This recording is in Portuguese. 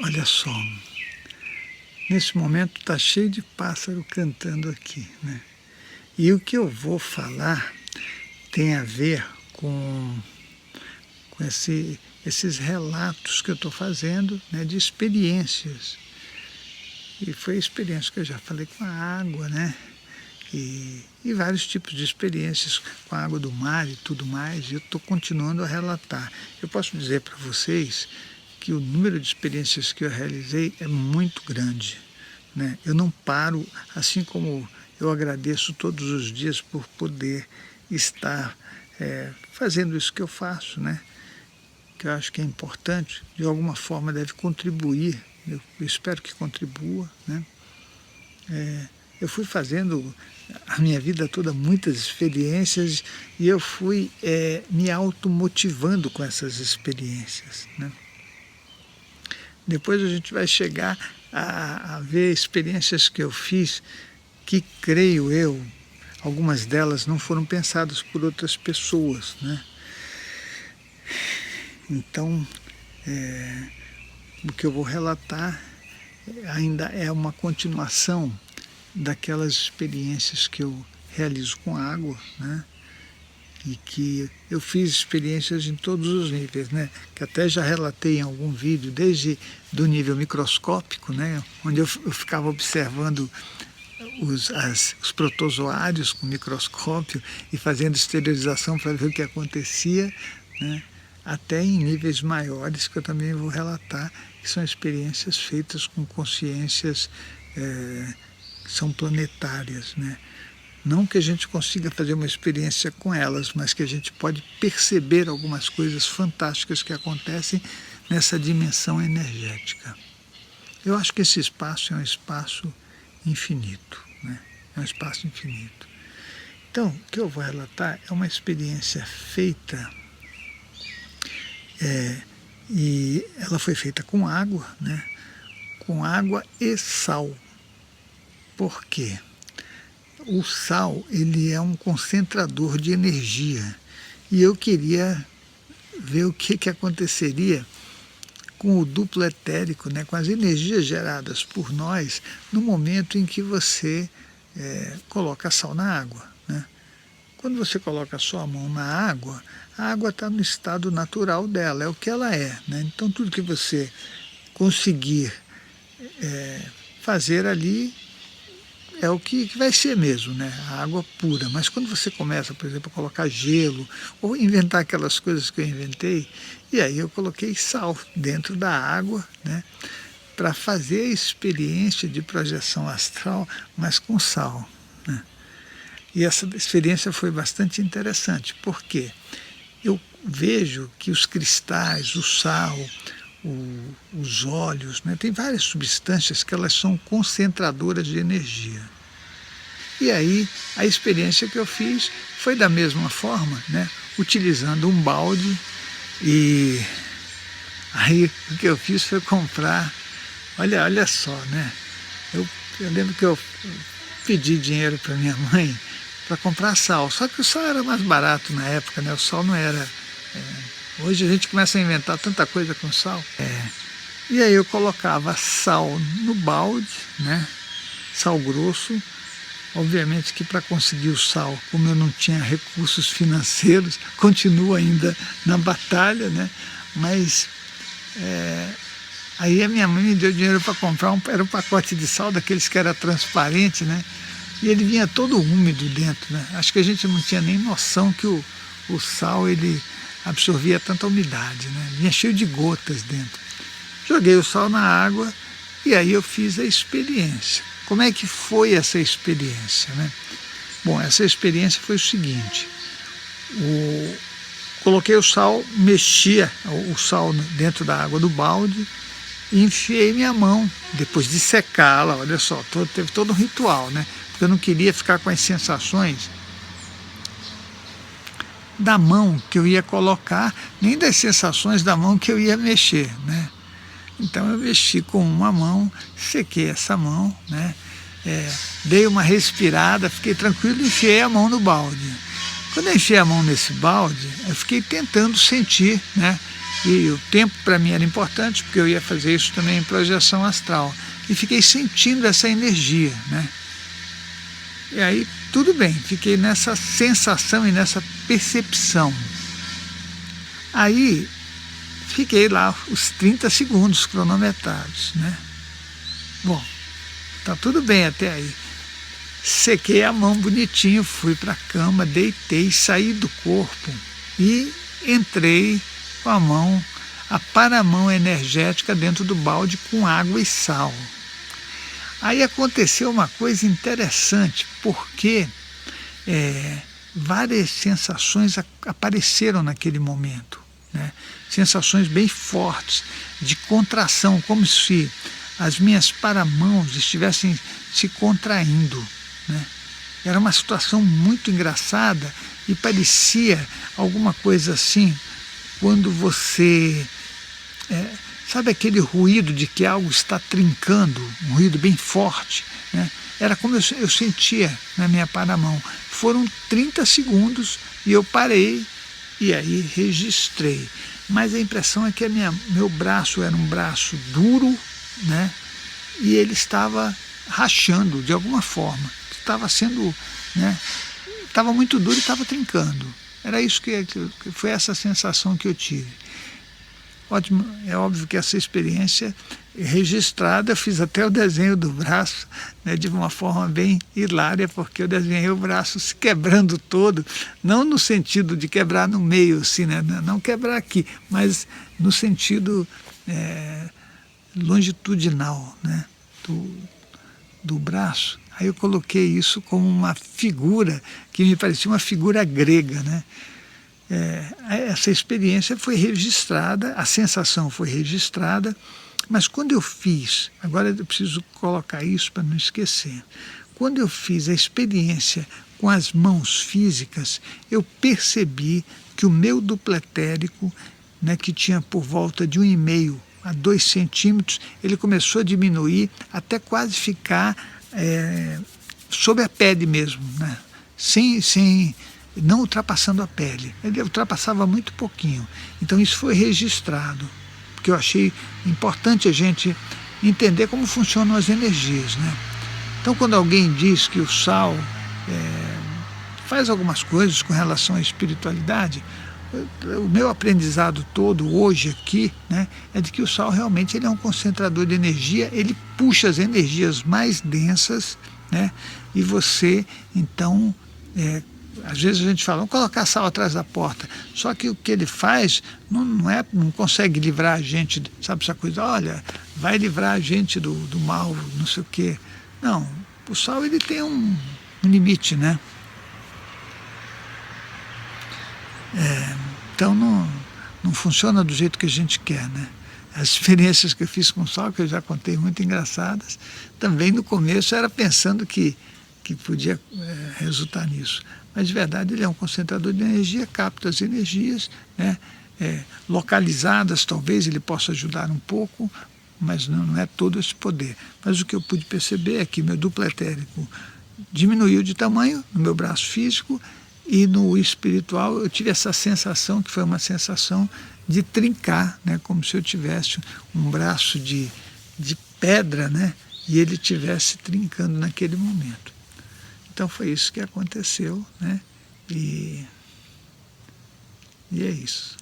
Olha só, nesse momento está cheio de pássaro cantando aqui, né? E o que eu vou falar tem a ver com esses relatos que eu estou fazendo, né, de experiências. E foi a experiência que eu já falei com a água, né? E vários tipos de experiências com a água do mar e tudo mais, e eu estou continuando a relatar. Eu posso dizer para vocês que o número de experiências que eu realizei é muito grande, né? Eu não paro, assim como eu agradeço todos os dias por poder estar fazendo isso que eu faço, né? Que eu acho que é importante, de alguma forma deve contribuir, eu espero que contribua, né? Eu fui fazendo a minha vida toda muitas experiências e eu fui me automotivando com essas experiências, né? Depois a gente vai chegar a ver experiências que eu fiz que, creio eu, algumas delas não foram pensadas por outras pessoas, né? Então, o que eu vou relatar ainda é uma continuação daquelas experiências que eu realizo com água, né? E que eu fiz experiências em todos os níveis, né? Que até já relatei em algum vídeo, desde do nível microscópico, né? Onde eu ficava observando os protozoários com microscópio e fazendo esterilização para ver o que acontecia, né? Até em níveis maiores, que eu também vou relatar, que são experiências feitas com consciências que são planetárias, né? Não que a gente consiga fazer uma experiência com elas, mas que a gente pode perceber algumas coisas fantásticas que acontecem nessa dimensão energética. Eu acho que esse espaço é um espaço infinito, né? É um espaço infinito. Então, o que eu vou relatar é uma experiência feita, e ela foi feita com água, né? Com água e sal. Por quê? O sal, ele é um concentrador de energia, e eu queria ver o que aconteceria com o duplo etérico, né, com as energias geradas por nós no momento em que você coloca sal na água, né? Quando você coloca a sua mão na água, a água está no estado natural dela, é o que ela é, né? Então tudo que você conseguir fazer ali é o que vai ser mesmo, né? A água pura. Mas quando você começa, por exemplo, a colocar gelo, ou inventar aquelas coisas que eu inventei, e aí eu coloquei sal dentro da água, né? Para fazer a experiência de projeção astral, mas com sal, né? E essa experiência foi bastante interessante, porque eu vejo que os cristais, o sal, os óleos, né, tem várias substâncias que elas são concentradoras de energia. E aí a experiência que eu fiz foi da mesma forma, né, utilizando um balde, e aí o que eu fiz foi comprar, olha só, né, eu lembro que eu pedi dinheiro para minha mãe para comprar sal, só que o sal era mais barato na época, né, o sal não era... Hoje a gente começa a inventar tanta coisa com sal. E aí eu colocava sal no balde, né? Sal grosso. Obviamente que para conseguir o sal, como eu não tinha recursos financeiros, continuo ainda na batalha, né? Mas aí a minha mãe me deu dinheiro para comprar era um pacote de sal daqueles que era transparente, né? E ele vinha todo úmido dentro, né? Acho que a gente não tinha nem noção que o sal ele absorvia tanta umidade, né? Vinha cheio de gotas dentro. Joguei o sal na água e aí eu fiz a experiência. Como é que foi essa experiência, né? Bom, essa experiência foi o seguinte: coloquei o sal, mexia o sal dentro da água do balde e enfiei minha mão, depois de secá-la, olha só, teve todo um ritual, né? Porque eu não queria ficar com as sensações da mão que eu ia colocar, nem das sensações da mão que eu ia mexer, né? Então eu mexi com uma mão, sequei essa mão, né? Dei uma respirada, fiquei tranquilo e enfiei a mão no balde. Quando eu enfiei a mão nesse balde, eu fiquei tentando sentir, né? E o tempo para mim era importante, porque eu ia fazer isso também em projeção astral. E fiquei sentindo essa energia, né? E aí, tudo bem, fiquei nessa sensação e nessa percepção. Aí, fiquei lá os 30 segundos cronometrados, né? Bom, tá tudo bem até aí. Sequei a mão bonitinho, fui para a cama, deitei, saí do corpo e entrei com a paramão energética dentro do balde com água e sal. Aí aconteceu uma coisa interessante, porque várias sensações apareceram naquele momento, né? Sensações bem fortes, de contração, como se as minhas paramãos estivessem se contraindo, né? Era uma situação muito engraçada e parecia alguma coisa assim, quando você... sabe aquele ruído de que algo está trincando, um ruído bem forte, né? Era como eu sentia na minha paramão. Foram 30 segundos e eu parei e aí registrei. Mas a impressão é que meu braço era um braço duro, né? E ele estava rachando de alguma forma. Estava sendo, né? Estava muito duro e estava trincando. Era isso que foi essa sensação que eu tive. Ótimo, é óbvio que essa experiência registrada, eu fiz até o desenho do braço, né, de uma forma bem hilária, porque eu desenhei o braço se quebrando todo, não no sentido de quebrar no meio, assim, né, não quebrar aqui, mas no sentido longitudinal, né, do braço. Aí eu coloquei isso como uma figura que me parecia uma figura grega, né? Essa experiência foi registrada, a sensação foi registrada, mas quando eu fiz, agora eu preciso colocar isso para não esquecer, quando eu fiz a experiência com as mãos físicas, eu percebi que o meu duplo etérico, né, que tinha por volta de 1,5 a 2 centímetros, ele começou a diminuir até quase ficar sob a pele mesmo, né? Não ultrapassando a pele. Ele ultrapassava muito pouquinho. Então isso foi registrado, porque eu achei importante a gente entender como funcionam as energias, né? Então quando alguém diz que o sal faz algumas coisas com relação à espiritualidade, o meu aprendizado todo hoje aqui, né, é de que o sal realmente ele é um concentrador de energia, ele puxa as energias mais densas, né, e você então... às vezes a gente fala, vamos colocar sal atrás da porta. Só que o que ele faz não consegue livrar a gente, sabe essa coisa, olha, vai livrar a gente do mal, não sei o quê. Não, o sal ele tem um limite, né? Então não funciona do jeito que a gente quer, né? As experiências que eu fiz com sal, que eu já contei, muito engraçadas, também no começo era pensando que podia resultar nisso. Mas, de verdade, ele é um concentrador de energia, capta as energias, né, localizadas, talvez ele possa ajudar um pouco, mas não é todo esse poder. Mas o que eu pude perceber é que meu duplo etérico diminuiu de tamanho no meu braço físico e no espiritual eu tive essa sensação, que foi uma sensação de trincar, né, como se eu tivesse um braço de pedra, né, e ele estivesse trincando naquele momento. Então foi isso que aconteceu, né? E é isso.